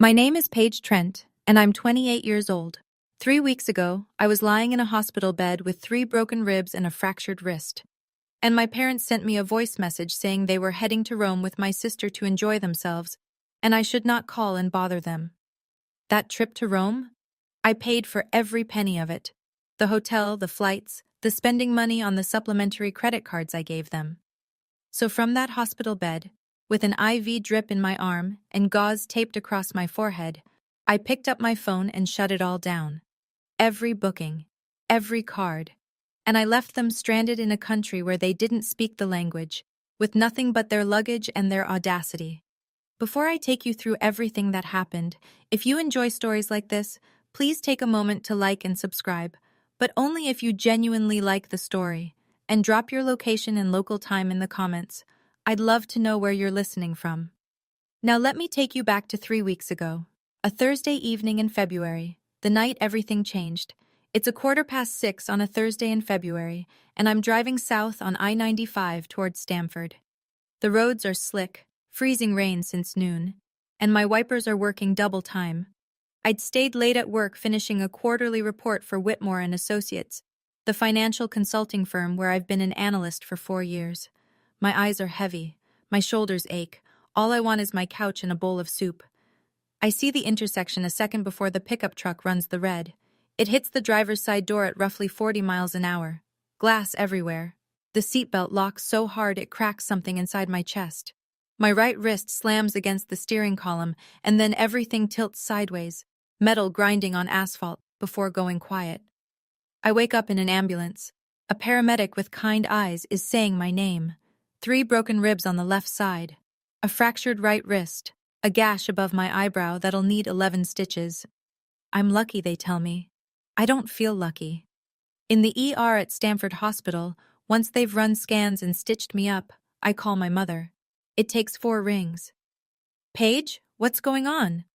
My name is Paige Trent, and I'm 28 years old. 3 weeks ago, I was lying in a hospital bed with 3 broken ribs and a fractured wrist. And my parents sent me a voice message saying they were heading to Rome with my sister to enjoy themselves, and I should not call and bother them. That trip to Rome? I paid for every penny of it. The hotel, the flights, the spending money on the supplementary credit cards I gave them. So from that hospital bed, with an IV drip in my arm and gauze taped across my forehead, I picked up my phone and shut it all down. Every booking, every card. And I left them stranded in a country where they didn't speak the language, with nothing but their luggage and their audacity. Before I take you through everything that happened, if you enjoy stories like this, please take a moment to like and subscribe, but only if you genuinely like the story, and drop your location and local time in the comments. I'd love to know where you're listening from. Now let me take you back to 3 weeks ago, a Thursday evening in February, the night everything changed. It's 6:15 on a Thursday in February, and I'm driving south on I-95 towards Stamford. The roads are slick, freezing rain since noon, and my wipers are working double time. I'd stayed late at work finishing a quarterly report for Whitmore and Associates, the financial consulting firm where I've been an analyst for 4 years. My eyes are heavy, my shoulders ache, all I want is my couch and a bowl of soup. I see the intersection a second before the pickup truck runs the red. It hits the driver's side door at roughly 40 miles an hour. Glass everywhere. The seatbelt locks so hard it cracks something inside my chest. My right wrist slams against the steering column, and then everything tilts sideways, metal grinding on asphalt, before going quiet. I wake up in an ambulance. A paramedic with kind eyes is saying my name. 3 broken ribs on the left side. A fractured right wrist. A gash above my eyebrow that'll need 11 stitches. I'm lucky, they tell me. I don't feel lucky. In the ER at Stamford Hospital, once they've run scans and stitched me up, I call my mother. It takes 4 rings. Paige, what's going on?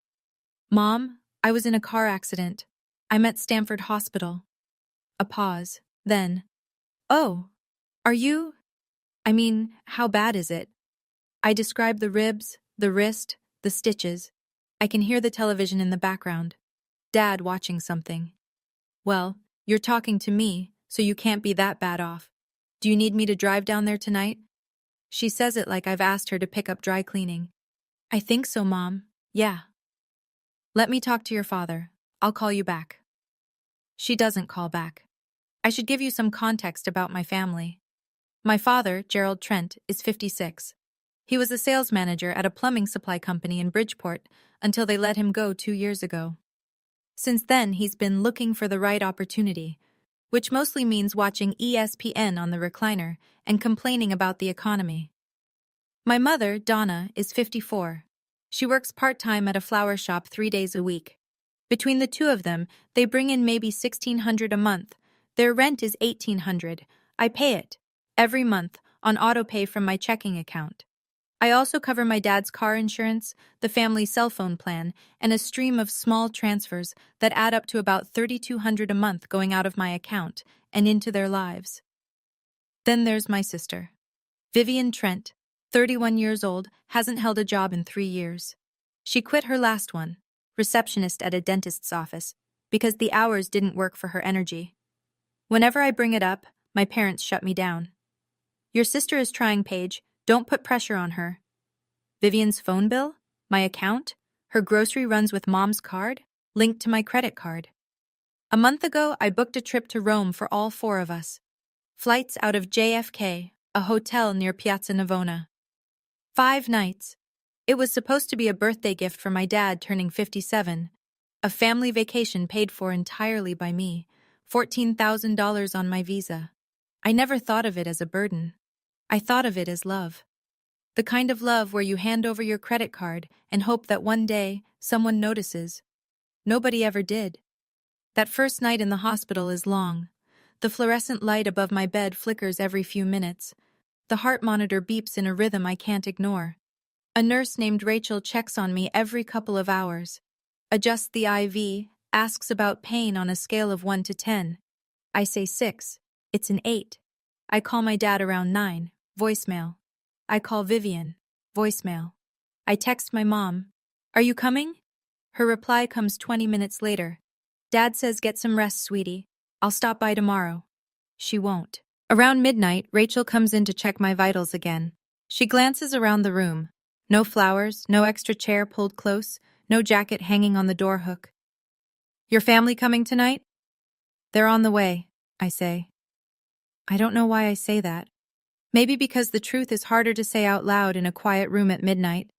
Mom, I was in a car accident. I'm at Stamford Hospital. A pause. Then, oh, are you? How bad is it? I describe the ribs, the wrist, the stitches. I can hear the television in the background. Dad watching something. Well, you're talking to me, so you can't be that bad off. Do you need me to drive down there tonight? She says it like I've asked her to pick up dry cleaning. I think so, Mom. Yeah. Let me talk to your father. I'll call you back. She doesn't call back. I should give you some context about my family. My father, Gerald Trent, is 56. He was a sales manager at a plumbing supply company in Bridgeport until they let him go 2 years ago. Since then, he's been looking for the right opportunity, which mostly means watching ESPN on the recliner and complaining about the economy. My mother, Donna, is 54. She works part-time at a flower shop 3 days a week. Between the two of them, they bring in maybe $1,600 a month. Their rent is $1,800. I pay it, every month, on auto-pay from my checking account. I also cover my dad's car insurance, the family cell phone plan, and a stream of small transfers that add up to about $3,200 a month going out of my account and into their lives. Then there's my sister. Vivian Trent, 31 years old, hasn't held a job in 3 years. She quit her last one, receptionist at a dentist's office, because the hours didn't work for her energy. Whenever I bring it up, my parents shut me down. Your sister is trying, Paige. Don't put pressure on her. Vivian's phone bill? My account? Her grocery runs with Mom's card? Linked to my credit card. A month ago, I booked a trip to Rome for all 4 of us. Flights out of JFK, a hotel near Piazza Navona. 5 nights. It was supposed to be a birthday gift for my dad turning 57. A family vacation paid for entirely by me. $14,000 on my visa. I never thought of it as a burden. I thought of it as love. The kind of love where you hand over your credit card and hope that one day someone notices. Nobody ever did. That first night in the hospital is long. The fluorescent light above my bed flickers every few minutes. The heart monitor beeps in a rhythm I can't ignore. A nurse named Rachel checks on me every couple of hours. Adjusts the IV, asks about pain on a scale of 1 to 10. I say 6. It's an 8. I call my dad around 9. Voicemail. I call Vivian. Voicemail. I text my mom. Are you coming? Her reply comes 20 minutes later. Dad says get some rest, sweetie. I'll stop by tomorrow. She won't. Around midnight, Rachel comes in to check my vitals again. She glances around the room. No flowers, no extra chair pulled close, no jacket hanging on the door hook. Your family coming tonight? They're on the way, I say. I don't know why I say that. Maybe because the truth is harder to say out loud in a quiet room at midnight.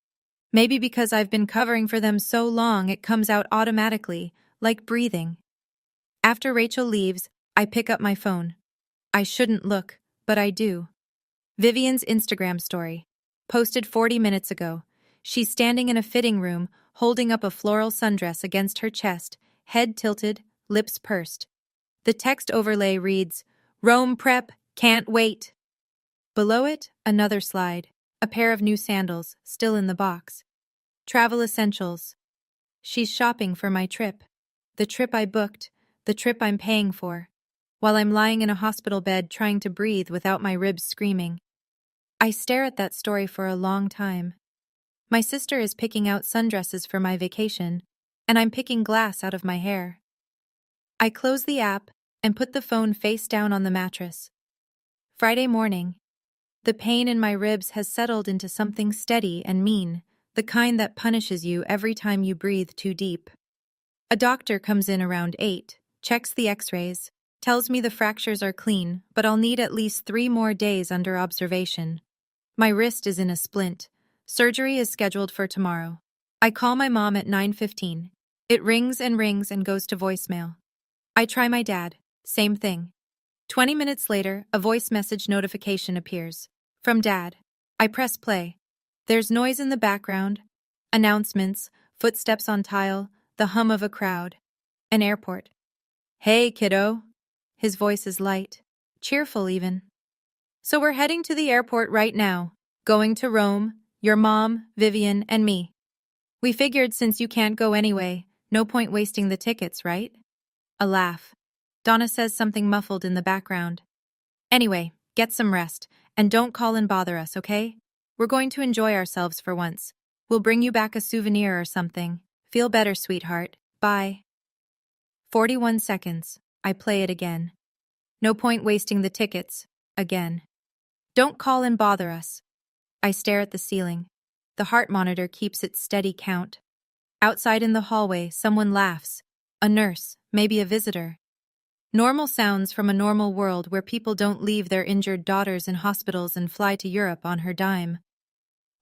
Maybe because I've been covering for them so long it comes out automatically, like breathing. After Rachel leaves, I pick up my phone. I shouldn't look, but I do. Vivian's Instagram story. Posted 40 minutes ago. She's standing in a fitting room, holding up a floral sundress against her chest, head tilted, lips pursed. The text overlay reads, Rome prep, can't wait. Below it, another slide. A pair of new sandals, still in the box. Travel essentials. She's shopping for my trip. The trip I booked, the trip I'm paying for. While I'm lying in a hospital bed trying to breathe without my ribs screaming. I stare at that story for a long time. My sister is picking out sundresses for my vacation, and I'm picking glass out of my hair. I close the app and put the phone face down on the mattress. Friday morning. The pain in my ribs has settled into something steady and mean, the kind that punishes you every time you breathe too deep. A doctor comes in around 8, checks the x-rays, tells me the fractures are clean, but I'll need at least 3 more days under observation. My wrist is in a splint. Surgery is scheduled for tomorrow. I call my mom at 9:15. It rings and goes to voicemail. I try my dad. Same thing. 20 minutes later, a voice message notification appears. From Dad. I press play. There's noise in the background. Announcements, footsteps on tile, the hum of a crowd. An airport. Hey, kiddo. His voice is light. Cheerful, even. So we're heading to the airport right now. Going to Rome, your mom, Vivian, and me. We figured since you can't go anyway, no point wasting the tickets, right? A laugh. Donna says something muffled in the background. Anyway, get some rest, and don't call and bother us, okay? We're going to enjoy ourselves for once. We'll bring you back a souvenir or something. Feel better, sweetheart. Bye. 41 seconds. I play it again. No point wasting the tickets. Again. Don't call and bother us. I stare at the ceiling. The heart monitor keeps its steady count. Outside in the hallway, someone laughs. A nurse, maybe a visitor. Normal sounds from a normal world where people don't leave their injured daughters in hospitals and fly to Europe on her dime.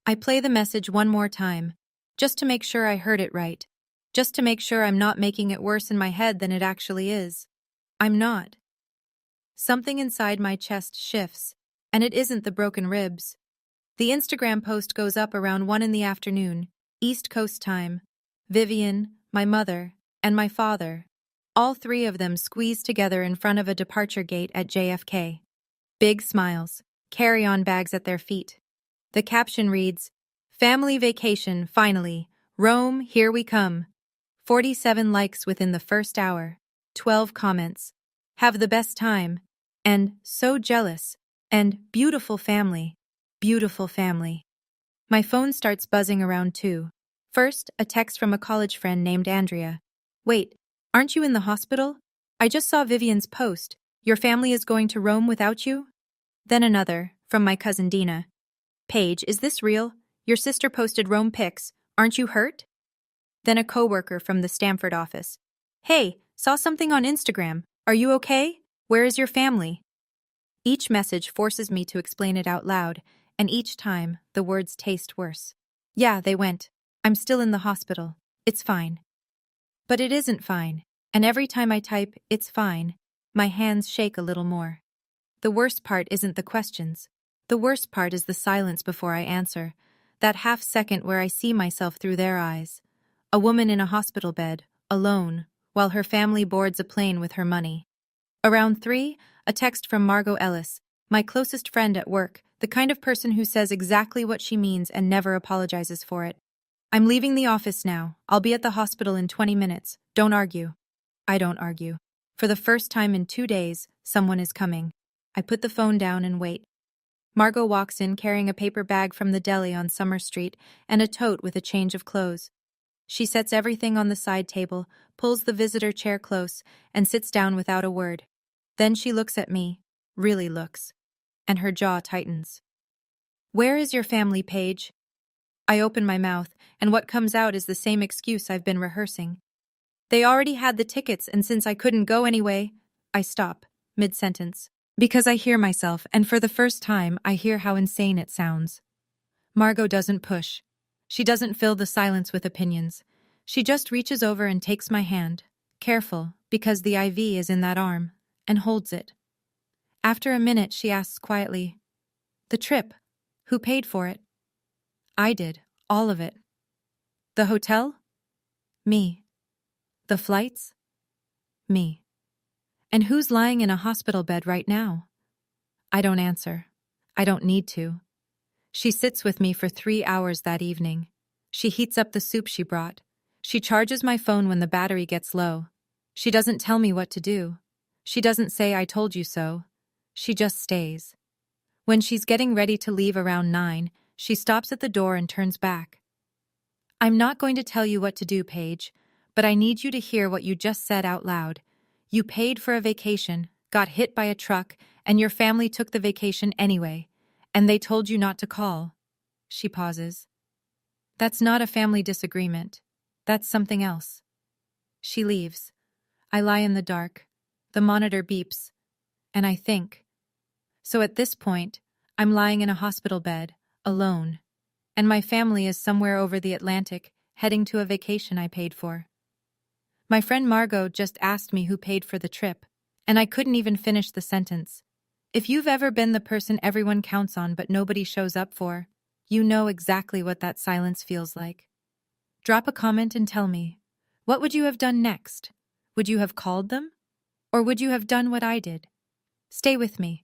I play the message one more time, just to make sure I heard it right. Just to make sure I'm not making it worse in my head than it actually is. I'm not. Something inside my chest shifts, and it isn't the broken ribs. The Instagram post goes up around 1 in the afternoon, East Coast time. Vivian, my mother, and my father. All 3 of them squeezed together in front of a departure gate at JFK. Big smiles, carry-on bags at their feet. The caption reads, Family vacation, finally. Rome, here we come. 47 likes within the first hour. 12 comments. Have the best time. And so jealous. And beautiful family. Beautiful family. My phone starts buzzing around 2. First, a text from a college friend named Andrea. Wait, aren't you in the hospital? I just saw Vivian's post. Your family is going to Rome without you? Then another, from my cousin Dina. Paige, is this real? Your sister posted Rome pics. Aren't you hurt? Then a coworker from the Stanford office. Hey, saw something on Instagram. Are you okay? Where is your family? Each message forces me to explain it out loud, and each time, the words taste worse. Yeah, they went. I'm still in the hospital. It's fine. But it isn't fine, and every time I type, it's fine, my hands shake a little more. The worst part isn't the questions. The worst part is the silence before I answer, that half second where I see myself through their eyes. A woman in a hospital bed, alone, while her family boards a plane with her money. Around 3, a text from Margot Ellis, my closest friend at work, the kind of person who says exactly what she means and never apologizes for it. I'm leaving the office now. I'll be at the hospital in 20 minutes. Don't argue. I don't argue. For the first time in 2 days, someone is coming. I put the phone down and wait. Margot walks in carrying a paper bag from the deli on Summer Street and a tote with a change of clothes. She sets everything on the side table, pulls the visitor chair close, and sits down without a word. Then she looks at me, really looks, and her jaw tightens. "Where is your family, Paige?" I open my mouth, and what comes out is the same excuse I've been rehearsing. "They already had the tickets, and since I couldn't go anyway," I stop, mid-sentence, because I hear myself, and for the first time, I hear how insane it sounds. Margot doesn't push. She doesn't fill the silence with opinions. She just reaches over and takes my hand, careful, because the IV is in that arm, and holds it. After a minute, she asks quietly, "The trip, who paid for it?" "I did, all of it." "The hotel?" "Me." "The flights?" "Me." "And who's lying in a hospital bed right now?" I don't answer. I don't need to. She sits with me for 3 hours that evening. She heats up the soup she brought. She charges my phone when the battery gets low. She doesn't tell me what to do. She doesn't say, "I told you so." She just stays. When she's getting ready to leave around 9, she stops at the door and turns back. "I'm not going to tell you what to do, Paige, but I need you to hear what you just said out loud. You paid for a vacation, got hit by a truck, and your family took the vacation anyway, and they told you not to call." She pauses. "That's not a family disagreement. That's something else." She leaves. I lie in the dark. The monitor beeps. And I think. So at this point, I'm lying in a hospital bed, alone. And my family is somewhere over the Atlantic, heading to a vacation I paid for. My friend Margot just asked me who paid for the trip, and I couldn't even finish the sentence. If you've ever been the person everyone counts on but nobody shows up for, you know exactly what that silence feels like. Drop a comment and tell me, what would you have done next? Would you have called them? Or would you have done what I did? Stay with me.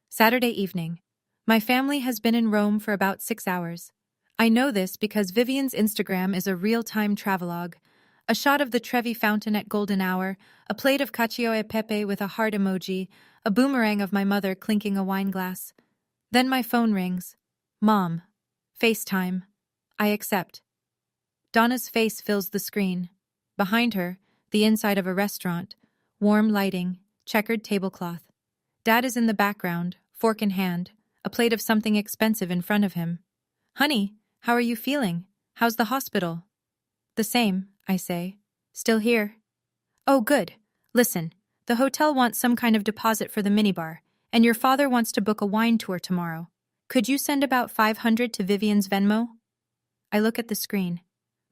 Saturday evening. My family has been in Rome for about 6 hours. I know this because Vivian's Instagram is a real-time travelogue. A shot of the Trevi Fountain at golden hour, a plate of cacio e pepe with a heart emoji, a boomerang of my mother clinking a wine glass. Then my phone rings. "Mom. FaceTime." I accept. Donna's face fills the screen. Behind her, the inside of a restaurant, warm lighting, checkered tablecloth. Dad is in the background, fork in hand, a plate of something expensive in front of him. "Honey, how are you feeling? How's the hospital?" "The same," I say. "Still here." "Oh, good. Listen, the hotel wants some kind of deposit for the minibar, and your father wants to book a wine tour tomorrow. Could you send about 500 to Vivian's Venmo?" I look at the screen.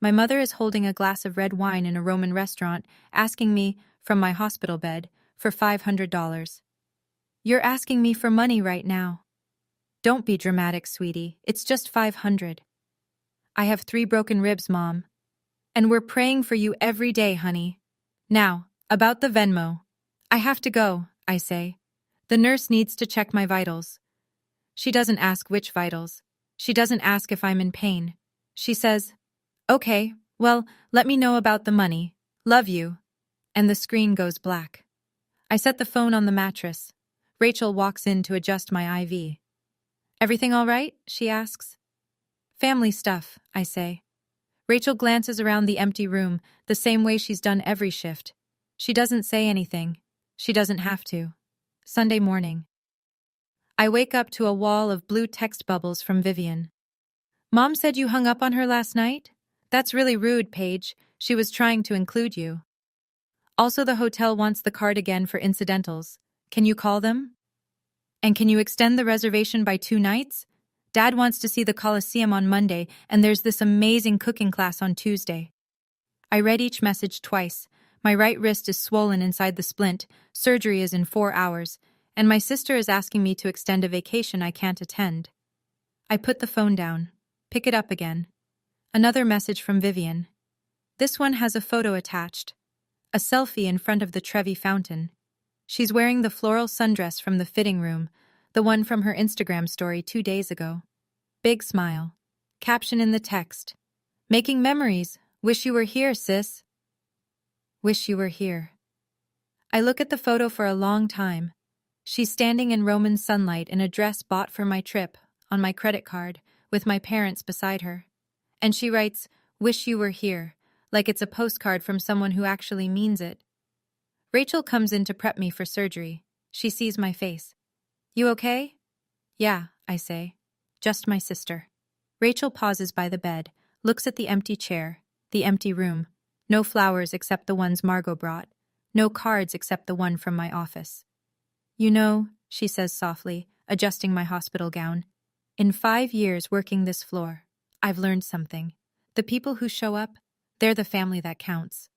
My mother is holding a glass of red wine in a Roman restaurant, asking me, from my hospital bed, for $500. "You're asking me for money right now." "Don't be dramatic, sweetie. It's just 500. "I have 3 broken ribs, Mom. And we're praying for you every day, honey. Now, about the Venmo." "I have to go," I say. "The nurse needs to check my vitals." She doesn't ask which vitals. She doesn't ask if I'm in pain. She says, "Okay, well, let me know about the money. Love you." And the screen goes black. I set the phone on the mattress. Rachel walks in to adjust my IV. "Everything all right?" she asks. "Family stuff," I say. Rachel glances around the empty room, the same way she's done every shift. She doesn't say anything. She doesn't have to. Sunday morning. I wake up to a wall of blue text bubbles from Vivian. "Mom said you hung up on her last night? That's really rude, Paige. She was trying to include you. Also, the hotel wants the card again for incidentals. Can you call them? And can you extend the reservation by 2 nights? Dad wants to see the Colosseum on Monday, and there's this amazing cooking class on Tuesday." I read each message twice. My right wrist is swollen inside the splint, surgery is in 4 hours, and my sister is asking me to extend a vacation I can't attend. I put the phone down, pick it up again. Another message from Vivian. This one has a photo attached. A selfie in front of the Trevi Fountain. She's wearing the floral sundress from the fitting room, the one from her Instagram story 2 days ago. Big smile. Caption in the text. "Making memories. Wish you were here, sis." Wish you were here. I look at the photo for a long time. She's standing in Roman sunlight in a dress bought for my trip, on my credit card, with my parents beside her. And she writes, "Wish you were here," like it's a postcard from someone who actually means it. Rachel comes in to prep me for surgery. She sees my face. You okay? Yeah, I say. Just my sister. Rachel pauses by the bed, looks at the empty chair, the empty room. No flowers except the ones Margot brought. No cards except the one from my office. You know, she says softly, adjusting my hospital gown. In 5 years working this floor, I've learned something. The people who show up, they're the family that counts.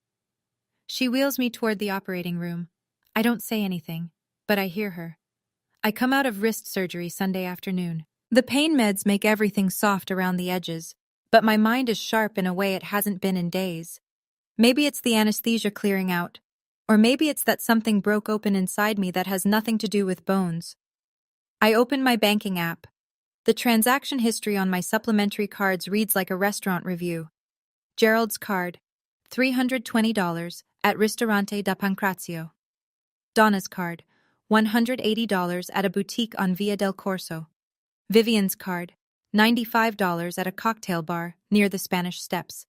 She wheels me toward the operating room. I don't say anything, but I hear her. I come out of wrist surgery Sunday afternoon. The pain meds make everything soft around the edges, but my mind is sharp in a way it hasn't been in days. Maybe it's the anesthesia clearing out, or maybe it's that something broke open inside me that has nothing to do with bones. I open my banking app. The transaction history on my supplementary cards reads like a restaurant review. Gerald's card, $320 at Ristorante da Pancrazio. Donna's card, $180 at a boutique on Via del Corso. Vivian's card, $95 at a cocktail bar near the Spanish Steps.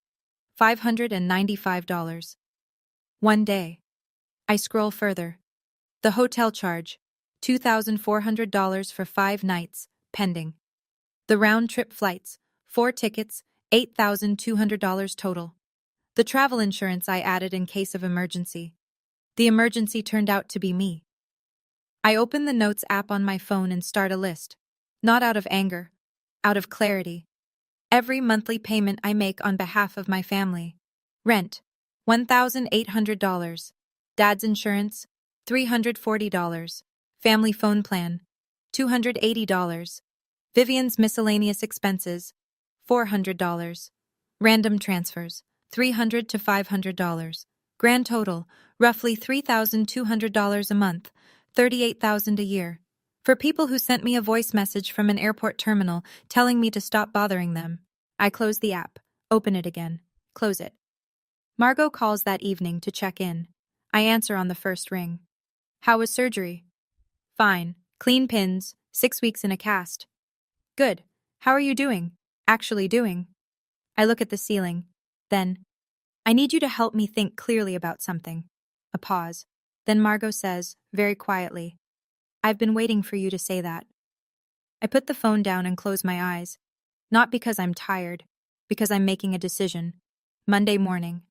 $595. One day. I scroll further. The hotel charge, $2,400 for 5 nights, pending. The round-trip flights, 4 tickets, $8,200 total. The travel insurance I added in case of emergency. The emergency turned out to be me. I open the Notes app on my phone and start a list. Not out of anger, out of clarity. Every monthly payment I make on behalf of my family. Rent, $1,800. Dad's insurance, $340. Family phone plan, $280. Vivian's miscellaneous expenses, $400. Random transfers, $300 to $500. Grand total, roughly $3,200 a month, $38,000 a year. For people who sent me a voice message from an airport terminal telling me to stop bothering them. I close the app, open it again, close it. Margot calls that evening to check in. I answer on the first ring. How was surgery? Fine. Clean pins, 6 weeks in a cast. Good. How are you doing? Actually doing? I look at the ceiling. Then, I need you to help me think clearly about something. A pause. Then Margot says, very quietly, I've been waiting for you to say that. I put the phone down and close my eyes. Not because I'm tired, because I'm making a decision. Monday morning.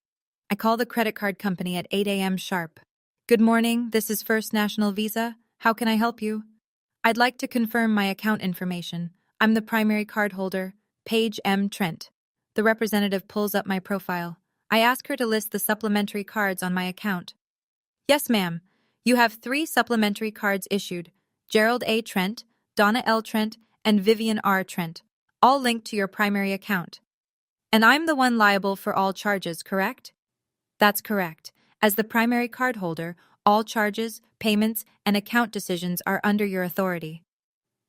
I call the credit card company at 8 a.m. sharp. Good morning, this is First National Visa. How can I help you? I'd like to confirm my account information. I'm the primary cardholder, Paige M. Trent. The representative pulls up my profile. I ask her to list the supplementary cards on my account. Yes, ma'am. You have 3 supplementary cards issued, Gerald A. Trent, Donna L. Trent, and Vivian R. Trent, all linked to your primary account. And I'm the one liable for all charges, correct? That's correct. As the primary cardholder, all charges, payments, and account decisions are under your authority.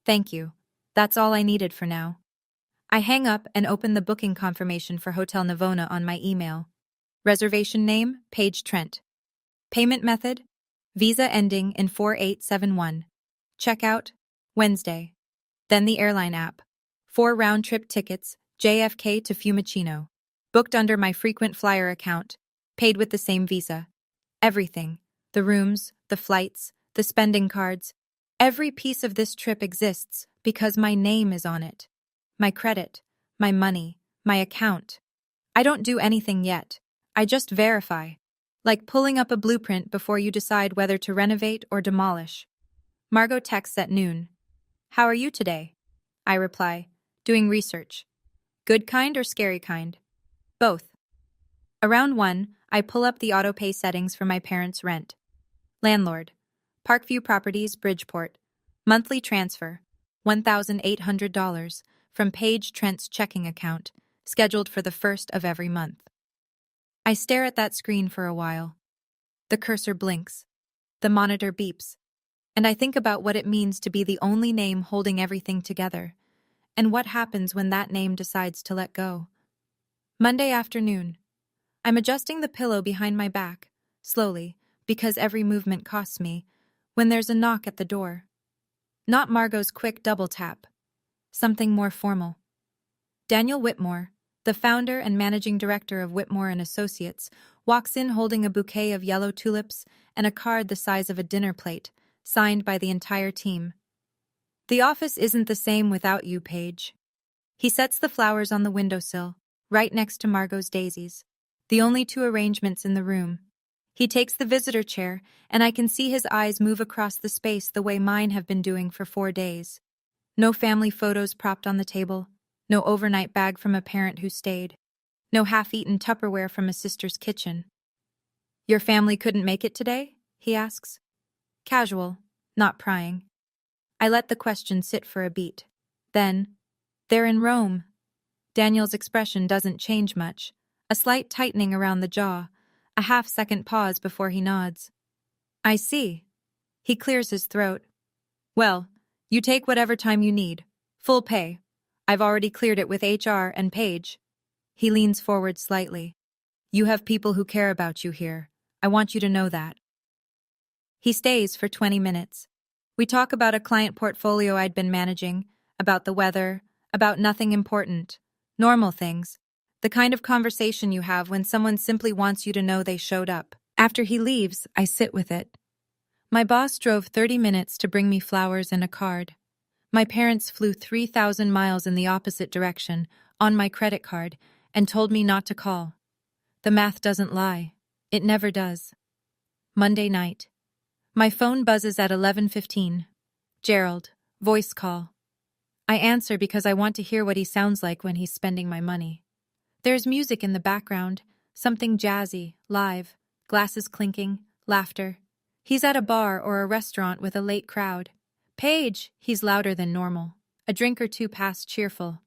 Thank you. That's all I needed for now. I hang up and open the booking confirmation for Hotel Navona on my email. Reservation name, Paige Trent. Payment method, Visa ending in 4871. Checkout, Wednesday. Then the airline app. 4 round-trip tickets, JFK to Fiumicino. Booked under my frequent flyer account. Paid with the same Visa. Everything. The rooms, the flights, the spending cards. Every piece of this trip exists because my name is on it. My credit, my money, my account. I don't do anything yet. I just verify. Like pulling up a blueprint before you decide whether to renovate or demolish. Margot texts at noon. How are you today? I reply, doing research. Good kind or scary kind? Both. Around 1, I pull up the autopay settings for my parents' rent. Landlord. Parkview Properties, Bridgeport. Monthly transfer. $1,800 from Paige Trent's checking account, scheduled for the 1st of every month. I stare at that screen for a while. The cursor blinks. The monitor beeps. And I think about what it means to be the only name holding everything together, and what happens when that name decides to let go. Monday afternoon. I'm adjusting the pillow behind my back, slowly, because every movement costs me, when there's a knock at the door. Not Margot's quick double tap. Something more formal. Daniel Whitmore, the founder and managing director of Whitmore and Associates, walks in holding a bouquet of yellow tulips and a card the size of a dinner plate, signed by the entire team. The office isn't the same without you, Paige. He sets the flowers on the windowsill, right next to Margot's daisies, the only two arrangements in the room. He takes the visitor chair, and I can see his eyes move across the space the way mine have been doing for 4 days. No family photos propped on the table, no overnight bag from a parent who stayed, no half-eaten Tupperware from a sister's kitchen. Your family couldn't make it today? He asks. Casual, not prying. I let the question sit for a beat. Then, they're in Rome. Daniel's expression doesn't change much, a slight tightening around the jaw, a half-second pause before he nods. I see. He clears his throat. Well, you take whatever time you need. Full pay. I've already cleared it with HR and Paige. He leans forward slightly. You have people who care about you here. I want you to know that. He stays for 20 minutes. We talk about a client portfolio I'd been managing, about the weather, about nothing important. Normal things. The kind of conversation you have when someone simply wants you to know they showed up. After he leaves, I sit with it. My boss drove 30 minutes to bring me flowers and a card. My parents flew 3,000 miles in the opposite direction, on my credit card, and told me not to call. The math doesn't lie. It never does. Monday night. My phone buzzes at 11:15. Gerald, voice call. I answer because I want to hear what he sounds like when he's spending my money. There's music in the background, something jazzy, live, glasses clinking, laughter. He's at a bar or a restaurant with a late crowd. Paige, he's louder than normal. A drink or two past cheerful.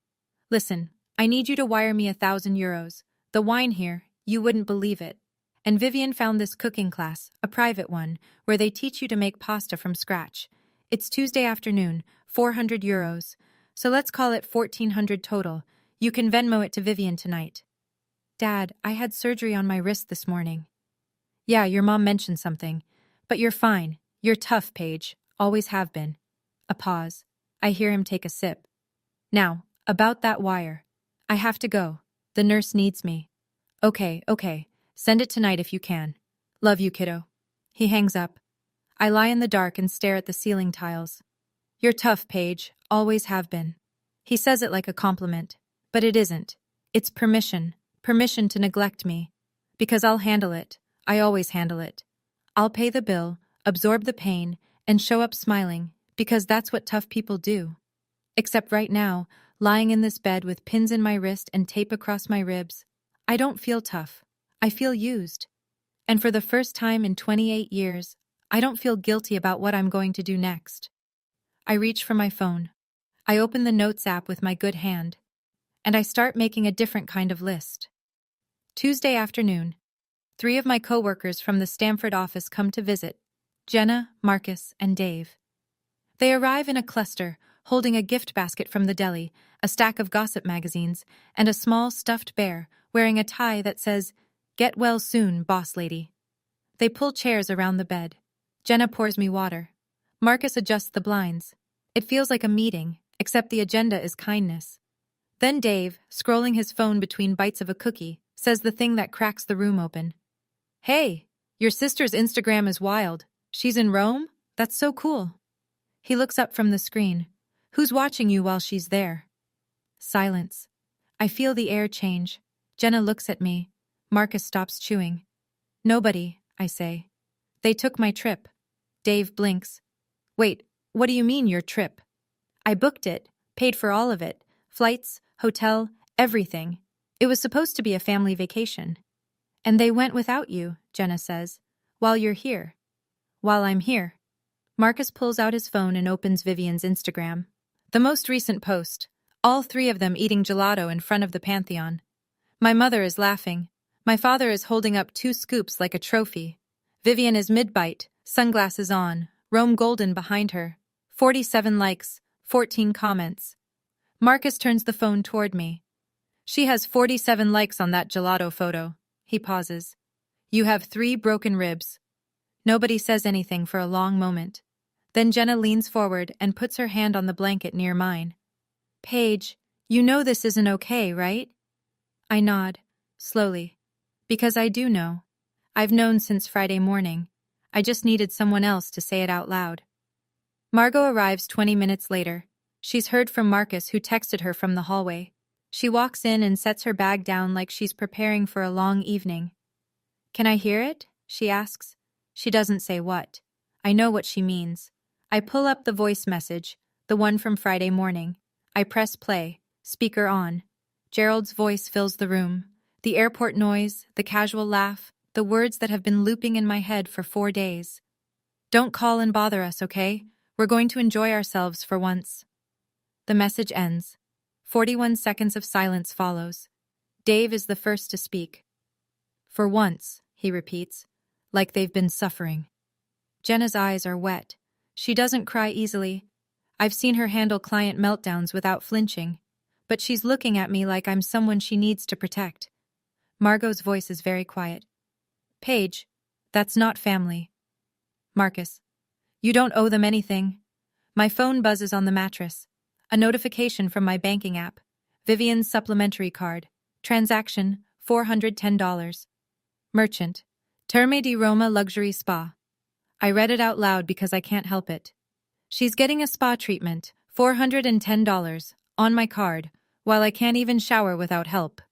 Listen, I need you to wire me €1,000. The wine here, you wouldn't believe it. And Vivian found this cooking class, a private one, where they teach you to make pasta from scratch. It's Tuesday afternoon, €400. So let's call it 1,400 total. You can Venmo it to Vivian tonight. Dad, I had surgery on my wrist this morning. Yeah, your mom mentioned something. But you're fine. You're tough, Paige. Always have been. A pause. I hear him take a sip. Now, about that wire. I have to go. The nurse needs me. Okay. Send it tonight if you can. Love you, kiddo. He hangs up. I lie in the dark and stare at the ceiling tiles. You're tough, Paige. Always have been. He says it like a compliment. But it isn't. It's permission. Permission to neglect me. Because I'll handle it. I always handle it. I'll pay the bill, absorb the pain, and show up smiling, because that's what tough people do. Except right now, lying in this bed with pins in my wrist and tape across my ribs, I don't feel tough. I feel used. And for the first time in 28 years, I don't feel guilty about what I'm going to do next. I reach for my phone. I open the Notes app with my good hand. And I start making a different kind of list. Tuesday afternoon. 3 of my coworkers from the Stamford office come to visit. Jenna, Marcus, and Dave. They arrive in a cluster, holding a gift basket from the deli, a stack of gossip magazines, and a small stuffed bear wearing a tie that says, "Get well soon, boss lady." They pull chairs around the bed. Jenna pours me water. Marcus adjusts the blinds. It feels like a meeting, except the agenda is kindness. Then Dave, scrolling his phone between bites of a cookie, says the thing that cracks the room open. Hey, your sister's Instagram is wild. She's in Rome? That's so cool. He looks up from the screen. Who's watching you while she's there? Silence. I feel the air change. Jenna looks at me. Marcus stops chewing. Nobody, I say. They took my trip. Dave blinks. Wait, what do you mean your trip? I booked it, paid for all of it. Flights, hotel, everything. It was supposed to be a family vacation. And they went without you, Jenna says. While you're here. While I'm here. Marcus pulls out his phone and opens Vivian's Instagram. The most recent post. All 3 of them eating gelato in front of the Pantheon. My mother is laughing. My father is holding up 2 scoops like a trophy. Vivian is mid-bite, sunglasses on, Rome golden behind her. 47 likes, 14 comments. Marcus turns the phone toward me. She has 47 likes on that gelato photo. He pauses. You have 3 broken ribs. Nobody says anything for a long moment. Then Jenna leans forward and puts her hand on the blanket near mine. Paige, you know this isn't okay, right? I nod, slowly. Because I do know. I've known since Friday morning. I just needed someone else to say it out loud. Margot arrives 20 minutes later. She's heard from Marcus, who texted her from the hallway. She walks in and sets her bag down like she's preparing for a long evening. Can I hear it? She asks. She doesn't say what. I know what she means. I pull up the voice message, the one from Friday morning. I press play, speaker on. Gerald's voice fills the room. The airport noise, the casual laugh, the words that have been looping in my head for 4 days. Don't call and bother us, okay? We're going to enjoy ourselves for once. The message ends. 41 seconds of silence follows. Dave is the first to speak. For once, he repeats, like they've been suffering. Jenna's eyes are wet. She doesn't cry easily. I've seen her handle client meltdowns without flinching, but she's looking at me like I'm someone she needs to protect. Margot's voice is very quiet. Paige, that's not family. Marcus, you don't owe them anything. My phone buzzes on the mattress. A notification from my banking app. Vivian's supplementary card. Transaction, $410. Merchant. Terme di Roma Luxury Spa. I read it out loud because I can't help it. She's getting a spa treatment, $410, on my card, while I can't even shower without help.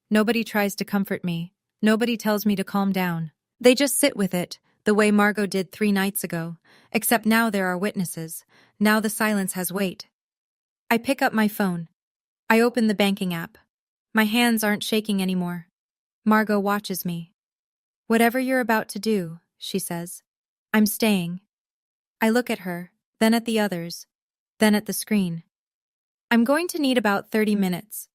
Nobody tries to comfort me. Nobody tells me to calm down. They just sit with it, the way Margot did 3 nights ago, except now there are witnesses. Now the silence has weight. I pick up my phone. I open the banking app. My hands aren't shaking anymore. Margot watches me. Whatever you're about to do, she says. I'm staying. I look at her, then at the others, then at the screen. I'm going to need about 30 minutes.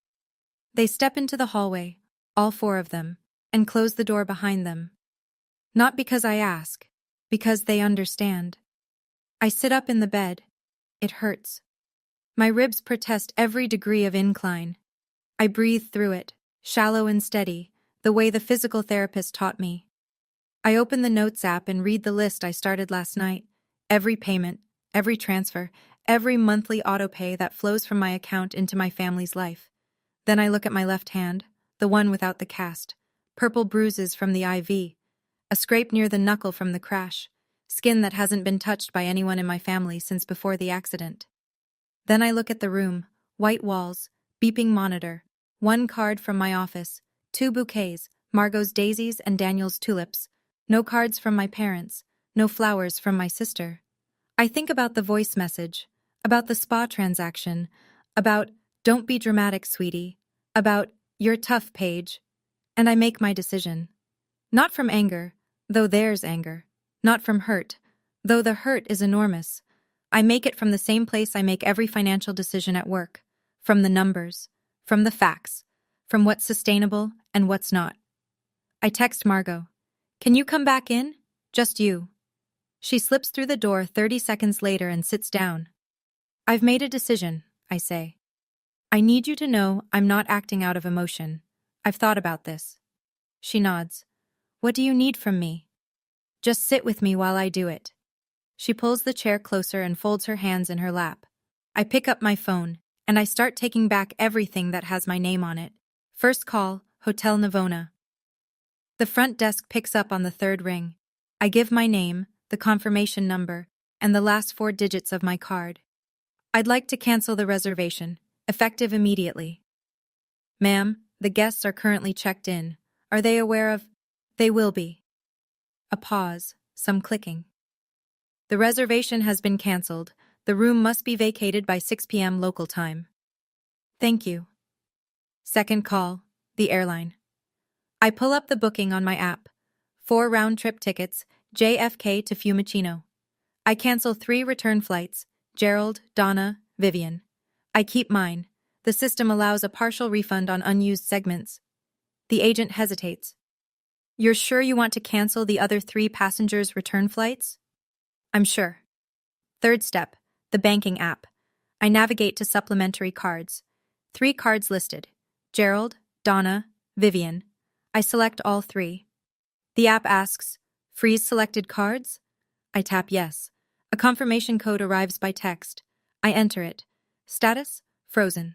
They step into the hallway, all 4 of them, and close the door behind them. Not because I ask, because they understand. I sit up in the bed. It hurts. My ribs protest every degree of incline. I breathe through it, shallow and steady, the way the physical therapist taught me. I open the Notes app and read the list I started last night. Every payment, every transfer, every monthly autopay that flows from my account into my family's life. Then I look at my left hand, the one without the cast. Purple bruises from the IV. A scrape near the knuckle from the crash. Skin that hasn't been touched by anyone in my family since before the accident. Then I look at the room, white walls, beeping monitor, 1 card from my office, 2 bouquets, Margot's daisies and Daniel's tulips, no cards from my parents, no flowers from my sister. I think about the voice message, about the spa transaction, about don't be dramatic, sweetie, about you're tough, Paige, and I make my decision. Not from anger, though there's anger, not from hurt, though the hurt is enormous. I make it from the same place I make every financial decision at work, from the numbers, from the facts, from what's sustainable and what's not. I text Margot. Can you come back in? Just you. She slips through the door 30 seconds later and sits down. I've made a decision, I say. I need you to know I'm not acting out of emotion. I've thought about this. She nods. What do you need from me? Just sit with me while I do it. She pulls the chair closer and folds her hands in her lap. I pick up my phone, and I start taking back everything that has my name on it. First call, Hotel Navona. The front desk picks up on the 3rd ring. I give my name, the confirmation number, and the last 4 digits of my card. I'd like to cancel the reservation, effective immediately. Ma'am, the guests are currently checked in. Are they aware of? They will be. A pause, some clicking. The reservation has been cancelled. The room must be vacated by 6 p.m. local time. Thank you. Second call, the airline. I pull up the booking on my app. 4 round-trip tickets, JFK to Fiumicino. I cancel 3 return flights, Gerald, Donna, Vivian. I keep mine. The system allows a partial refund on unused segments. The agent hesitates. You're sure you want to cancel the other 3 passengers' return flights? I'm sure. Third step, the banking app. I navigate to supplementary cards. 3 cards listed. Gerald, Donna, Vivian. I select all 3. The app asks, freeze selected cards? I tap yes. A confirmation code arrives by text. I enter it. Status, frozen.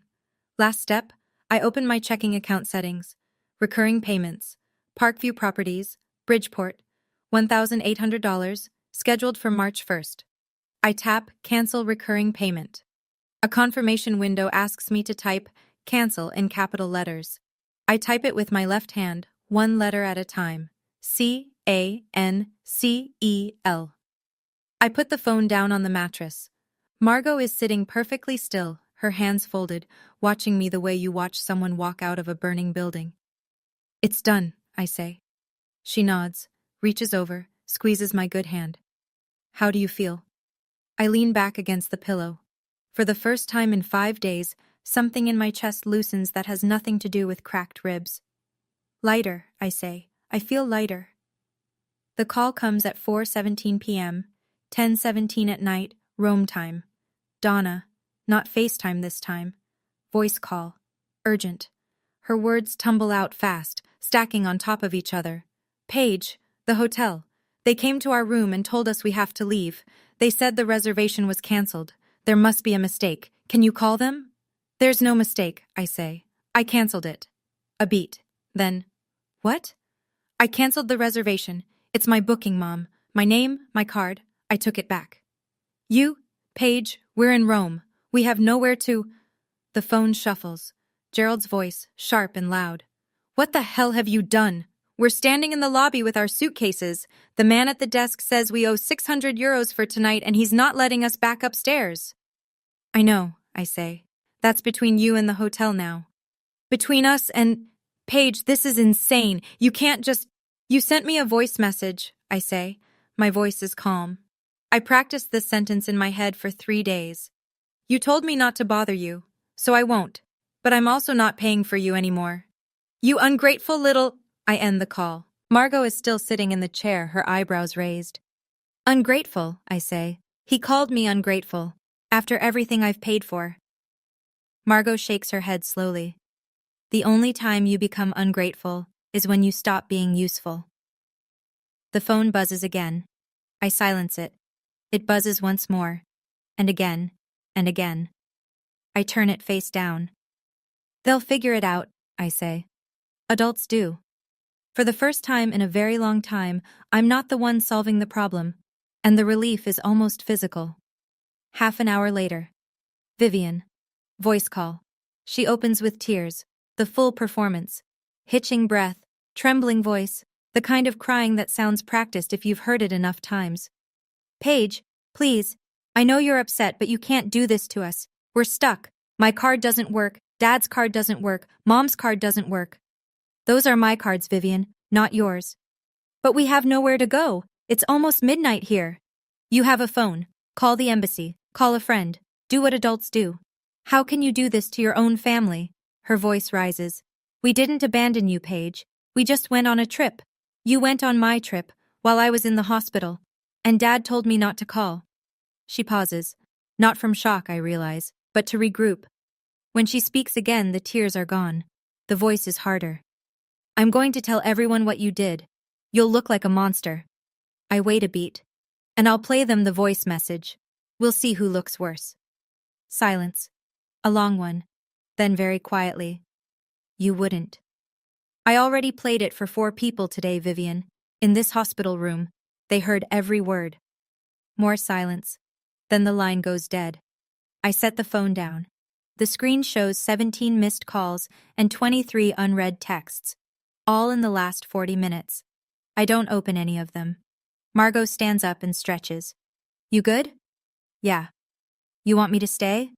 Last step, I open my checking account settings. Recurring payments. Parkview Properties, Bridgeport, $1,800, scheduled for March 1st. I tap Cancel Recurring Payment. A confirmation window asks me to type Cancel in capital letters. I type it with my left hand, one letter at a time. CANCEL. I put the phone down on the mattress. Margot is sitting perfectly still, her hands folded, watching me the way you watch someone walk out of a burning building. It's done, I say. She nods, reaches over, squeezes my good hand. How do you feel? I lean back against the pillow. For the first time in 5 days, something in my chest loosens that has nothing to do with cracked ribs. Lighter, I say. I feel lighter. The call comes at 4:17 p.m., 10:17 at night, Rome time. Donna, not FaceTime this time. Voice call. Urgent. Her words tumble out fast, stacking on top of each other. Paige, the hotel. They came to our room and told us we have to leave. They said the reservation was canceled. There must be a mistake. Can you call them? There's no mistake, I say. I canceled it. A beat. Then, what? I canceled the reservation. It's my booking, Mom. My name, my card. I took it back. You, Paige, we're in Rome. We have nowhere to... The phone shuffles. Gerald's voice, sharp and loud. What the hell have you done? We're standing in the lobby with our suitcases. The man at the desk says we owe €600 for tonight and he's not letting us back upstairs. I know, I say. That's between you and the hotel now. Between us and... Paige, this is insane. You can't just... You sent me a voice message, I say. My voice is calm. I practiced this sentence in my head for 3 days. You told me not to bother you, so I won't. But I'm also not paying for you anymore. You ungrateful little... I end the call. Margot is still sitting in the chair, her eyebrows raised. Ungrateful, I say. He called me ungrateful. After everything I've paid for. Margot shakes her head slowly. The only time you become ungrateful is when you stop being useful. The phone buzzes again. I silence it. It buzzes once more. And again. And again. I turn it face down. They'll figure it out, I say. Adults do. For the first time in a very long time, I'm not the one solving the problem, and the relief is almost physical. Half an hour later. Vivian. Voice call. She opens with tears, the full performance. Hitching breath, trembling voice, the kind of crying that sounds practiced if you've heard it enough times. Paige, please, I know you're upset, but you can't do this to us. We're stuck. My card doesn't work, Dad's card doesn't work, Mom's card doesn't work. Those are my cards, Vivian, not yours. But we have nowhere to go. It's almost midnight here. You have a phone. Call the embassy. Call a friend. Do what adults do. How can you do this to your own family? Her voice rises. We didn't abandon you, Paige. We just went on a trip. You went on my trip, while I was in the hospital. And Dad told me not to call. She pauses. Not from shock, I realize, but to regroup. When she speaks again, the tears are gone. The voice is harder. I'm going to tell everyone what you did. You'll look like a monster. I wait a beat. And I'll play them the voice message. We'll see who looks worse. Silence. A long one. Then very quietly. You wouldn't. I already played it for 4 people today, Vivian. In this hospital room. They heard every word. More silence. Then the line goes dead. I set the phone down. The screen shows 17 missed calls and 23 unread texts. All in the last 40 minutes. I don't open any of them. Margot stands up and stretches. You good? Yeah. You want me to stay?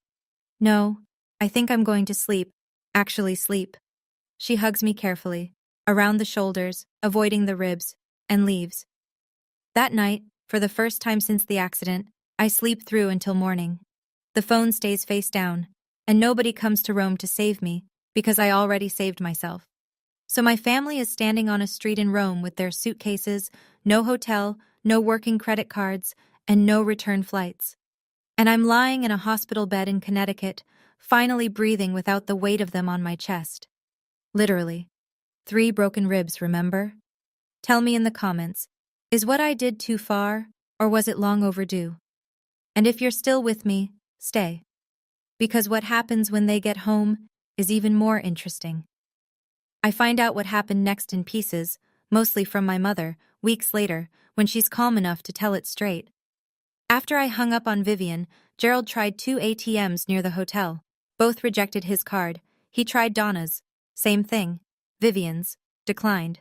No. I think I'm going to sleep. Actually sleep. She hugs me carefully, around the shoulders, avoiding the ribs, and leaves. That night, for the first time since the accident, I sleep through until morning. The phone stays face down, and nobody comes to Rome to save me, because I already saved myself. So my family is standing on a street in Rome with their suitcases, no hotel, no working credit cards, and no return flights. And I'm lying in a hospital bed in Connecticut, finally breathing without the weight of them on my chest. Literally. 3 broken ribs, remember? Tell me in the comments, is what I did too far, or was it long overdue? And if you're still with me, stay. Because what happens when they get home is even more interesting. I find out what happened next in pieces, mostly from my mother, weeks later, when she's calm enough to tell it straight. After I hung up on Vivian, Gerald tried 2 ATMs near the hotel. Both rejected his card. He tried Donna's. Same thing. Vivian's. Declined.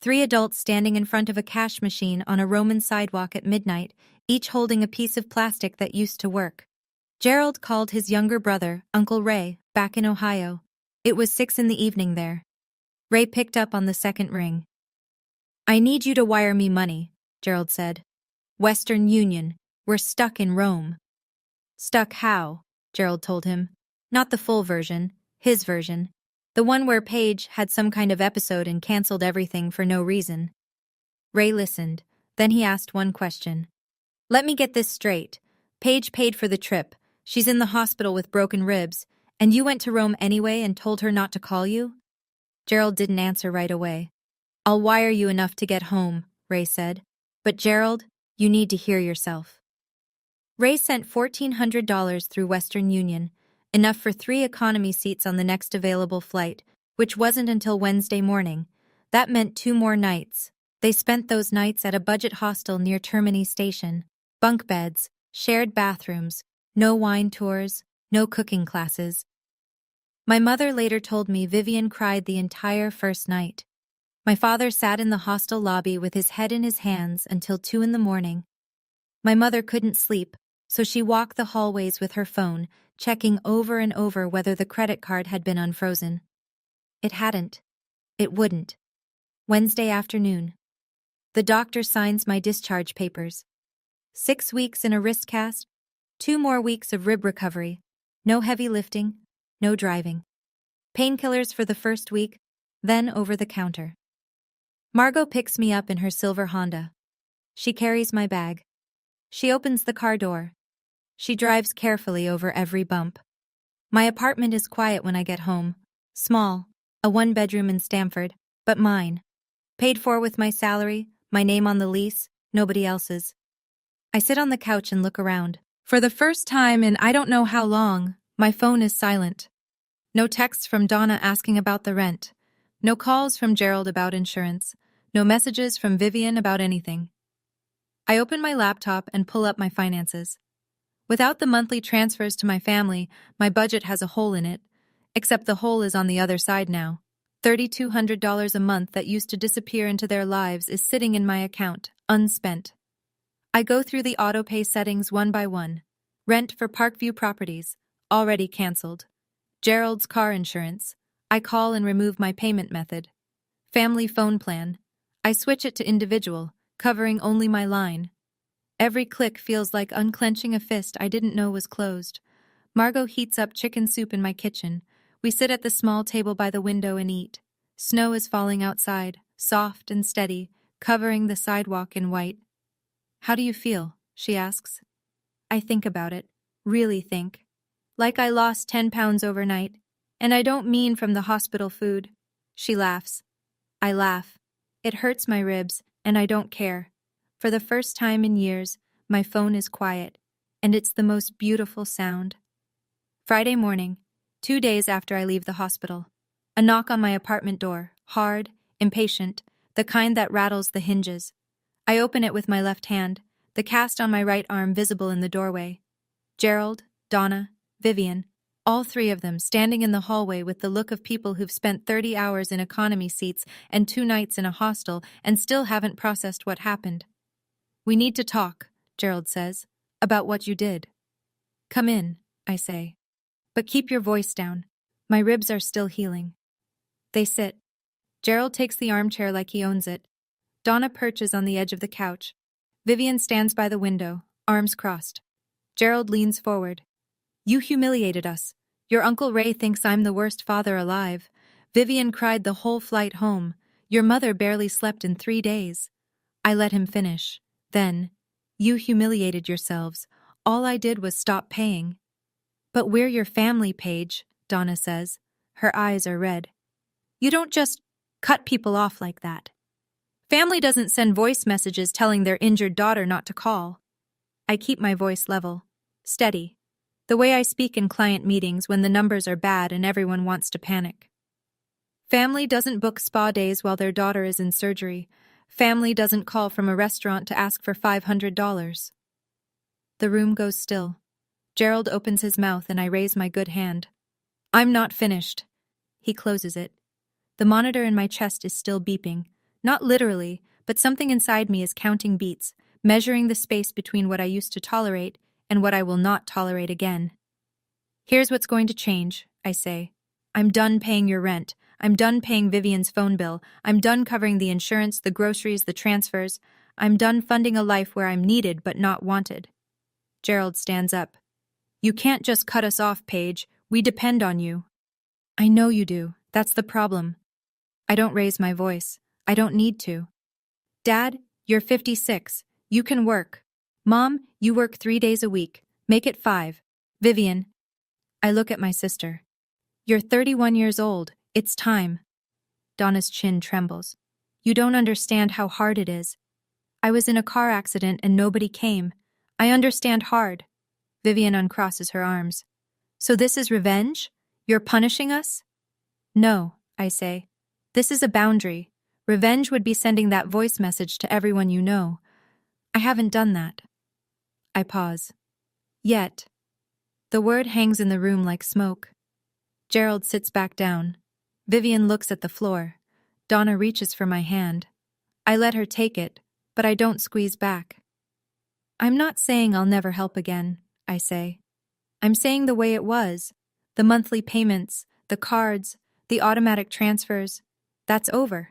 3 adults standing in front of a cash machine on a Roman sidewalk at midnight, each holding a piece of plastic that used to work. Gerald called his younger brother, Uncle Ray, back in Ohio. It was 6 in the evening there. Ray picked up on the second ring. "I need you to wire me money," Gerald said. "Western Union. We're stuck in Rome." "Stuck how?" Gerald told him. Not the full version, his version. The one where Paige had some kind of episode and canceled everything for no reason. Ray listened. Then he asked one question. "Let me get this straight. Paige paid for the trip. She's in the hospital with broken ribs, and you went to Rome anyway and told her not to call you?" Gerald didn't answer right away. "I'll wire you enough to get home," Ray said. "But Gerald, you need to hear yourself." Ray sent $1,400 through Western Union, enough for 3 economy seats on the next available flight, which wasn't until Wednesday morning. That meant 2 more nights. They spent those nights at a budget hostel near Termini Station. Bunk beds, shared bathrooms, no wine tours, no cooking classes. My mother later told me Vivian cried the entire first night. My father sat in the hostel lobby with his head in his hands until 2 in the morning. My mother couldn't sleep, so she walked the hallways with her phone, checking over and over whether the credit card had been unfrozen. It hadn't. It wouldn't. Wednesday afternoon. The doctor signs my discharge papers. 6 weeks in a wrist cast, 2 more weeks of rib recovery, no heavy lifting, no driving. Painkillers for the first week, then over the counter. Margot picks me up in her silver Honda. She carries my bag. She opens the car door. She drives carefully over every bump. My apartment is quiet when I get home. Small, a 1-bedroom in Stamford, but mine. Paid for with my salary, my name on the lease, nobody else's. I sit on the couch and look around. For the first time in I don't know how long, my phone is silent. No texts from Donna asking about the rent. No calls from Gerald about insurance. No messages from Vivian about anything. I open my laptop and pull up my finances. Without the monthly transfers to my family, my budget has a hole in it. Except the hole is on the other side now. $3,200 a month that used to disappear into their lives is sitting in my account, unspent. I go through the auto-pay settings one by one. Rent for Parkview Properties, already canceled. Gerald's car insurance. I call and remove my payment method. Family phone plan. I switch it to individual, covering only my line. Every click feels like unclenching a fist I didn't know was closed. Margot heats up chicken soup in my kitchen. We sit at the small table by the window and eat. Snow is falling outside, soft and steady, covering the sidewalk in white. "How do you feel?" she asks. I think about it, really think. Like I lost 10 pounds overnight, and I don't mean from the hospital food. She laughs. I laugh. It hurts my ribs, and I don't care. For the first time in years, my phone is quiet, and it's the most beautiful sound. Friday morning, 2 days after I leave the hospital. A knock on my apartment door, hard, impatient, the kind that rattles the hinges. I open it with my left hand, the cast on my right arm visible in the doorway. Gerald, Donna, Vivian, all 3 of them standing in the hallway with the look of people who've spent 30 hours in economy seats and 2 nights in a hostel and still haven't processed what happened. "We need to talk," Gerald says, "about what you did." "Come in," I say. "But keep your voice down. My ribs are still healing." They sit. Gerald takes the armchair like he owns it. Donna perches on the edge of the couch. Vivian stands by the window, arms crossed. Gerald leans forward. "You humiliated us. Your Uncle Ray thinks I'm the worst father alive. Vivian cried the whole flight home. Your mother barely slept in 3 days." I let him finish. Then, "You humiliated yourselves. All I did was stop paying." "But we're your family, Paige," Donna says. Her eyes are red. "You don't just cut people off like that. Family doesn't send voice messages telling their injured daughter not to call." I keep my voice level, steady. The way I speak in client meetings when the numbers are bad and everyone wants to panic. Family doesn't book spa days while their daughter is in surgery. Family doesn't call from a restaurant to ask for $500. The room goes still. Gerald opens his mouth and I raise my good hand. I'm not finished. He closes it. The monitor in my chest is still beeping. Not literally, but something inside me is counting beats, measuring the space between what I used to tolerate and what I will not tolerate again. Here's what's going to change, I say. I'm done paying your rent. I'm done paying Vivian's phone bill. I'm done covering the insurance, the groceries, the transfers. I'm done funding a life where I'm needed but not wanted. Gerald stands up. You can't just cut us off, Paige. We depend on you. I know you do. That's the problem. I don't raise my voice. I don't need to. Dad, you're 56. You can work. Mom, you work 3 days a week. Make it 5. Vivian. I look at my sister. You're 31 years old. It's time. Donna's chin trembles. You don't understand how hard it is. I was in a car accident and nobody came. I understand hard. Vivian uncrosses her arms. So this is revenge? You're punishing us? No, I say. This is a boundary. Revenge would be sending that voice message to everyone you know. I haven't done that. I pause. Yet. The word hangs in the room like smoke. Gerald sits back down. Vivian looks at the floor. Donna reaches for my hand. I let her take it, but I don't squeeze back. I'm not saying I'll never help again, I say. I'm saying the way it was. The monthly payments, the cards, the automatic transfers. That's over.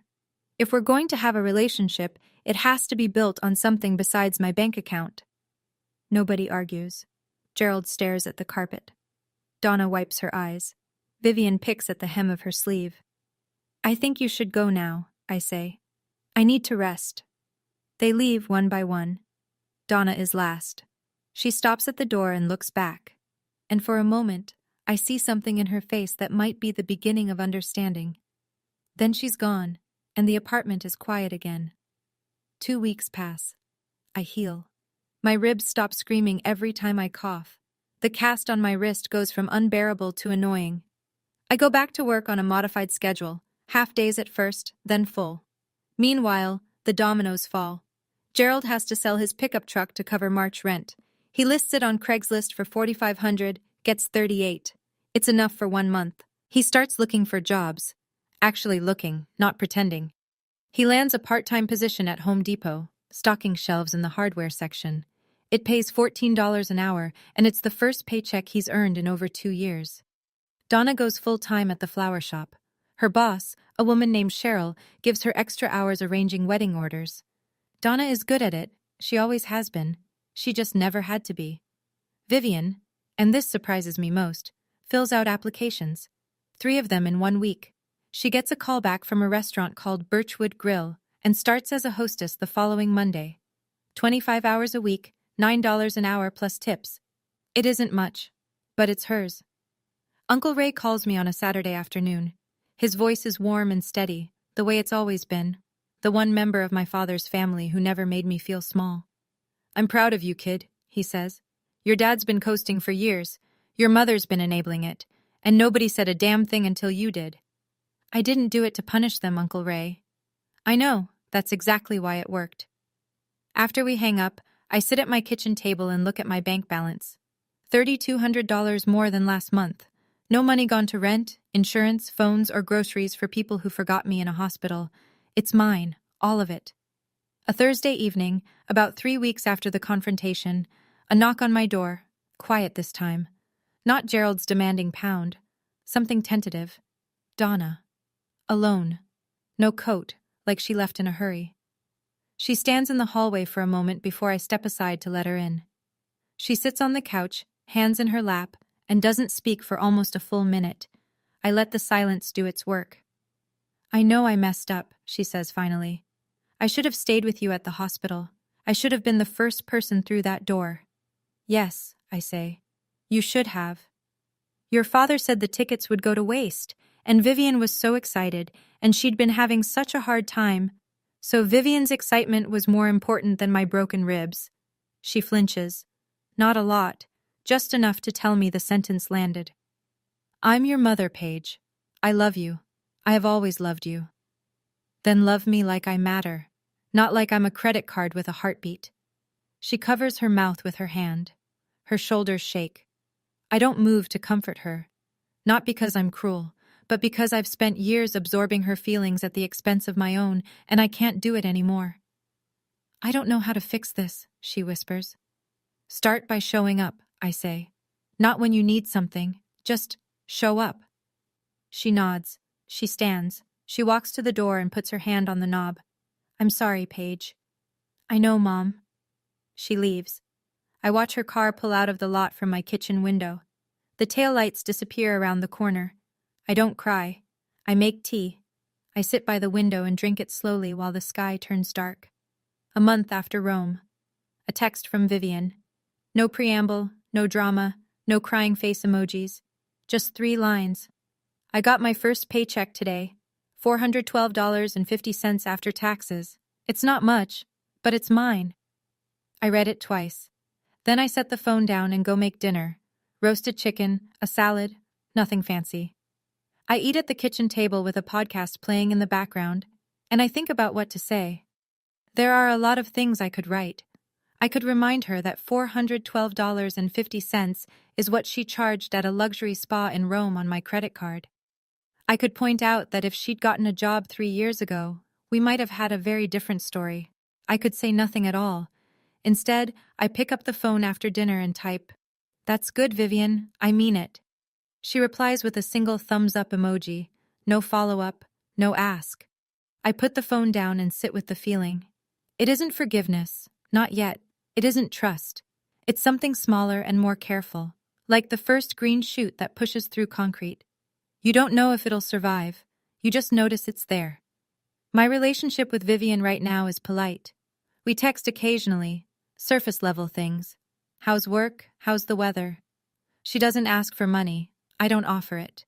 If we're going to have a relationship, it has to be built on something besides my bank account. Nobody argues. Gerald stares at the carpet. Donna wipes her eyes. Vivian picks at the hem of her sleeve. I think you should go now, I say. I need to rest. They leave one by one. Donna is last. She stops at the door and looks back. And for a moment, I see something in her face that might be the beginning of understanding. Then she's gone, and the apartment is quiet again. 2 weeks pass. I heal. My ribs stop screaming every time I cough. The cast on my wrist goes from unbearable to annoying. I go back to work on a modified schedule, half days at first, then full. Meanwhile, the dominoes fall. Gerald has to sell his pickup truck to cover March rent. He lists it on Craigslist for $4,500, gets $38. It's enough for 1 month. He starts looking for jobs. Actually looking, not pretending. He lands a part-time position at Home Depot, stocking shelves in the hardware section. It pays $14 an hour, and it's the first paycheck he's earned in over 2 years. Donna goes full-time at the flower shop. Her boss, a woman named Cheryl, gives her extra hours arranging wedding orders. Donna is good at it. She always has been. She just never had to be. Vivian, and this surprises me most, fills out applications. 3 of them in 1 week. She gets a call back from a restaurant called Birchwood Grill and starts as a hostess the following Monday. 25 hours a week, $9 an hour plus tips. It isn't much, but it's hers. Uncle Ray calls me on a Saturday afternoon. His voice is warm and steady, the way it's always been. The one member of my father's family who never made me feel small. I'm proud of you, kid, he says. Your dad's been coasting for years. Your mother's been enabling it. And nobody said a damn thing until you did. I didn't do it to punish them, Uncle Ray. I know, that's exactly why it worked. After we hang up, I sit at my kitchen table and look at my bank balance. $3,200 more than last month. No money gone to rent, insurance, phones, or groceries for people who forgot me in a hospital. It's mine, all of it. A Thursday evening, about 3 weeks after the confrontation, a knock on my door, quiet this time. Not Gerald's demanding pound. Something tentative. Donna. Alone. No coat, like she left in a hurry. She stands in the hallway for a moment before I step aside to let her in. She sits on the couch, hands in her lap, and doesn't speak for almost a full minute. I let the silence do its work. I know I messed up, she says finally. I should have stayed with you at the hospital. I should have been the first person through that door. Yes, I say. You should have. Your father said the tickets would go to waste, and Vivian was so excited, and she'd been having such a hard time. So Vivian's excitement was more important than my broken ribs. She flinches. Not a lot. just enough to tell me the sentence landed. I'm your mother, Paige. I love you. I have always loved you. Then love me like I matter, not like I'm a credit card with a heartbeat. She covers her mouth with her hand. Her shoulders shake. I don't move to comfort her. Not because I'm cruel, but because I've spent years absorbing her feelings at the expense of my own, and I can't do it anymore. I don't know how to fix this, she whispers. Start by showing up, I say. Not when you need something, just show up. She nods. She stands. She walks to the door and puts her hand on the knob. I'm sorry, Paige. I know, Mom. She leaves. I watch her car pull out of the lot from my kitchen window. The taillights disappear around the corner. I don't cry. I make tea. I sit by the window and drink it slowly while the sky turns dark. A month after Rome. A text from Vivian. No preamble, no drama, no crying face emojis. Just 3 lines. I got my first paycheck today. $412.50 after taxes. It's not much, but it's mine. I read it twice. Then I set the phone down and go make dinner. Roasted chicken, a salad, nothing fancy. I eat at the kitchen table with a podcast playing in the background, and I think about what to say. There are a lot of things I could write. I could remind her that $412.50 is what she charged at a luxury spa in Rome on my credit card. I could point out that if she'd gotten a job 3 years ago, we might have had a very different story. I could say nothing at all. Instead, I pick up the phone after dinner and type, "That's good, Vivian. I mean it." She replies with a single thumbs-up emoji. No follow-up, no ask. I put the phone down and sit with the feeling. It isn't forgiveness. Not yet. It isn't trust. It's something smaller and more careful, like the first green shoot that pushes through concrete. You don't know if it'll survive. You just notice it's there. My relationship with Vivian right now is polite. We text occasionally, surface-level things. How's work? How's the weather? She doesn't ask for money. I don't offer it.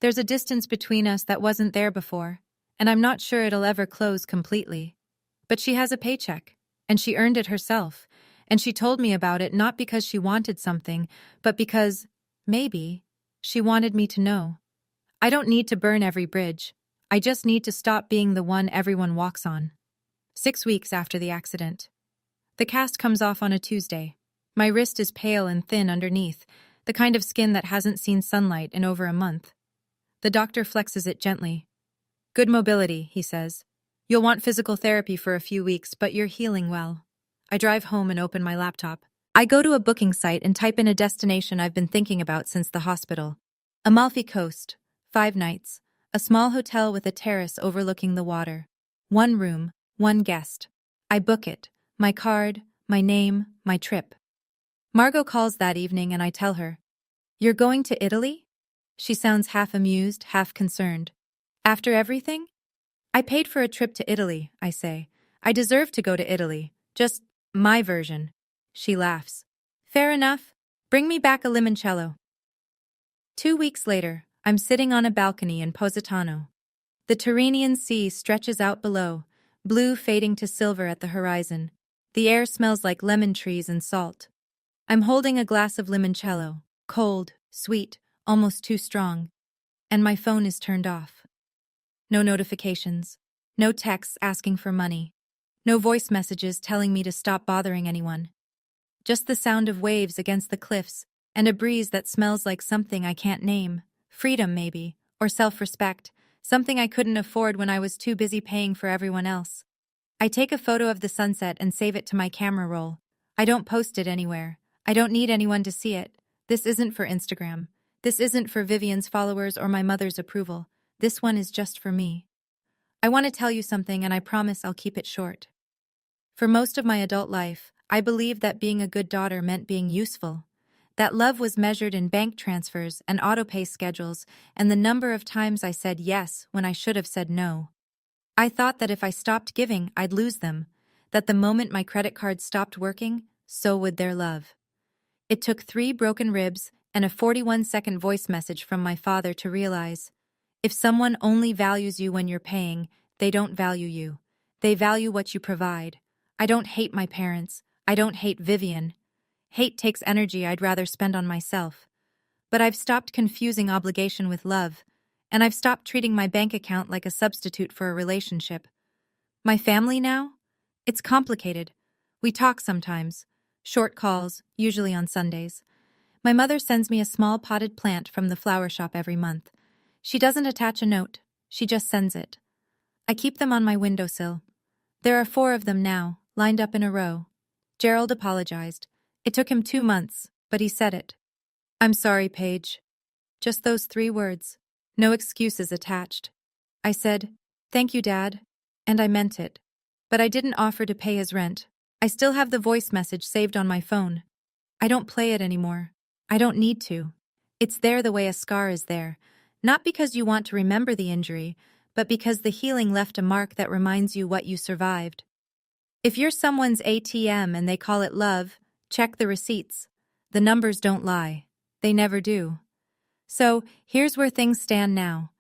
There's a distance between us that wasn't there before, and I'm not sure it'll ever close completely. But she has a paycheck, and she earned it herself, and she told me about it not because she wanted something, but because, maybe, she wanted me to know. I don't need to burn every bridge. I just need to stop being the one everyone walks on. 6 weeks after the accident. The cast comes off on a Tuesday. My wrist is pale and thin underneath, the kind of skin that hasn't seen sunlight in over a month. The doctor flexes it gently. Good mobility, he says. You'll want physical therapy for a few weeks, but you're healing well. I drive home and open my laptop. I go to a booking site and type in a destination I've been thinking about since the hospital. Amalfi Coast, 5 nights, a small hotel with a terrace overlooking the water. 1 room, 1 guest. I book it, my card, my name, my trip. Margot calls that evening and I tell her, "You're going to Italy?" She sounds half amused, half concerned. After everything? I paid for a trip to Italy, I say. I deserve to go to Italy. Just my version. She laughs. Fair enough. Bring me back a limoncello. 2 weeks later, I'm sitting on a balcony in Positano. The Tyrrhenian Sea stretches out below, blue fading to silver at the horizon. The air smells like lemon trees and salt. I'm holding a glass of limoncello, cold, sweet, almost too strong. And my phone is turned off. No notifications. No texts asking for money. No voice messages telling me to stop bothering anyone. Just the sound of waves against the cliffs and a breeze that smells like something I can't name. Freedom, maybe, or self-respect, something I couldn't afford when I was too busy paying for everyone else. I take a photo of the sunset and save it to my camera roll. I don't post it anywhere. I don't need anyone to see it. This isn't for Instagram. This isn't for Vivian's followers or my mother's approval. This one is just for me. I want to tell you something and I promise I'll keep it short. For most of my adult life, I believed that being a good daughter meant being useful. That love was measured in bank transfers and autopay schedules and the number of times I said yes when I should have said no. I thought that if I stopped giving, I'd lose them. That the moment my credit card stopped working, so would their love. It took 3 broken ribs and a 41-second voice message from my father to realize, if someone only values you when you're paying, they don't value you. They value what you provide. I don't hate my parents. I don't hate Vivian. Hate takes energy I'd rather spend on myself. But I've stopped confusing obligation with love, and I've stopped treating my bank account like a substitute for a relationship. My family now? It's complicated. We talk sometimes. Short calls, usually on Sundays. My mother sends me a small potted plant from the flower shop every month. She doesn't attach a note, she just sends it. I keep them on my windowsill. There are 4 of them now, lined up in a row. Gerald apologized. It took him 2 months, but he said it. "I'm sorry, Paige." Just those 3 words. No excuses attached. I said, "Thank you, Dad." And I meant it. But I didn't offer to pay his rent. I still have the voice message saved on my phone. I don't play it anymore. I don't need to. It's there the way a scar is there. Not because you want to remember the injury, but because the healing left a mark that reminds you what you survived. If you're someone's ATM and they call it love, check the receipts. The numbers don't lie. They never do. So, here's where things stand now.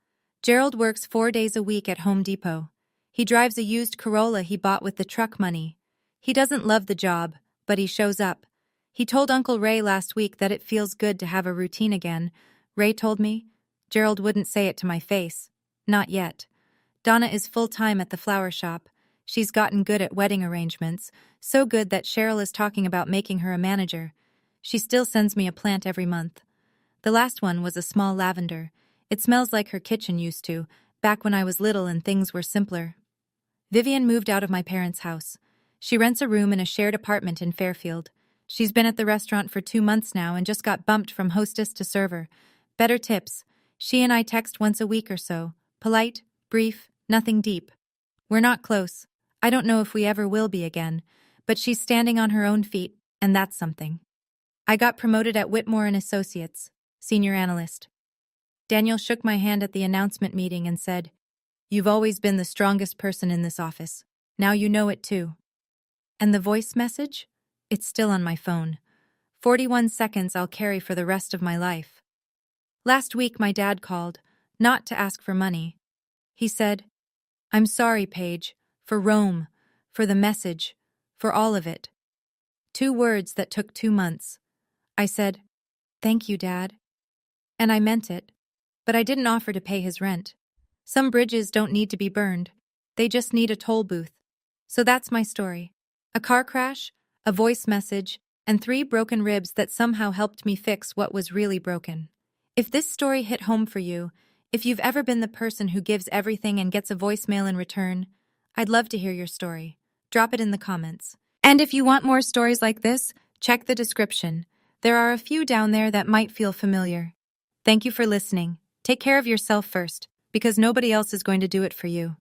Gerald works 4 days a week at Home Depot. He drives a used Corolla he bought with the truck money. He doesn't love the job, but he shows up. He told Uncle Ray last week that it feels good to have a routine again. Ray told me. Gerald wouldn't say it to my face. Not yet. Donna is full-time at the flower shop. She's gotten good at wedding arrangements, so good that Cheryl is talking about making her a manager. She still sends me a plant every month. The last one was a small lavender. It smells like her kitchen used to, back when I was little and things were simpler. Vivian moved out of my parents' house. She rents a room in a shared apartment in Fairfield. She's been at the restaurant for 2 months now and just got bumped from hostess to server. Better tips. She and I text once a week or so. Polite, brief, nothing deep. We're not close. I don't know if we ever will be again, but she's standing on her own feet, and that's something. I got promoted at Whitmore and Associates, senior analyst. Daniel shook my hand at the announcement meeting and said, "You've always been the strongest person in this office. Now you know it too." And the voice message? It's still on my phone. 41 seconds I'll carry for the rest of my life. Last week my dad called, not to ask for money. He said, "I'm sorry, Paige, for Rome, for the message, for all of it." 2 words that took 2 months. I said, "Thank you, Dad." And I meant it. But I didn't offer to pay his rent. Some bridges don't need to be burned. They just need a toll booth. So that's my story. A car crash, a voice message, and 3 broken ribs that somehow helped me fix what was really broken. If this story hit home for you, if you've ever been the person who gives everything and gets a voicemail in return, I'd love to hear your story. Drop it in the comments. And if you want more stories like this, check the description. There are a few down there that might feel familiar. Thank you for listening. Take care of yourself first, because nobody else is going to do it for you.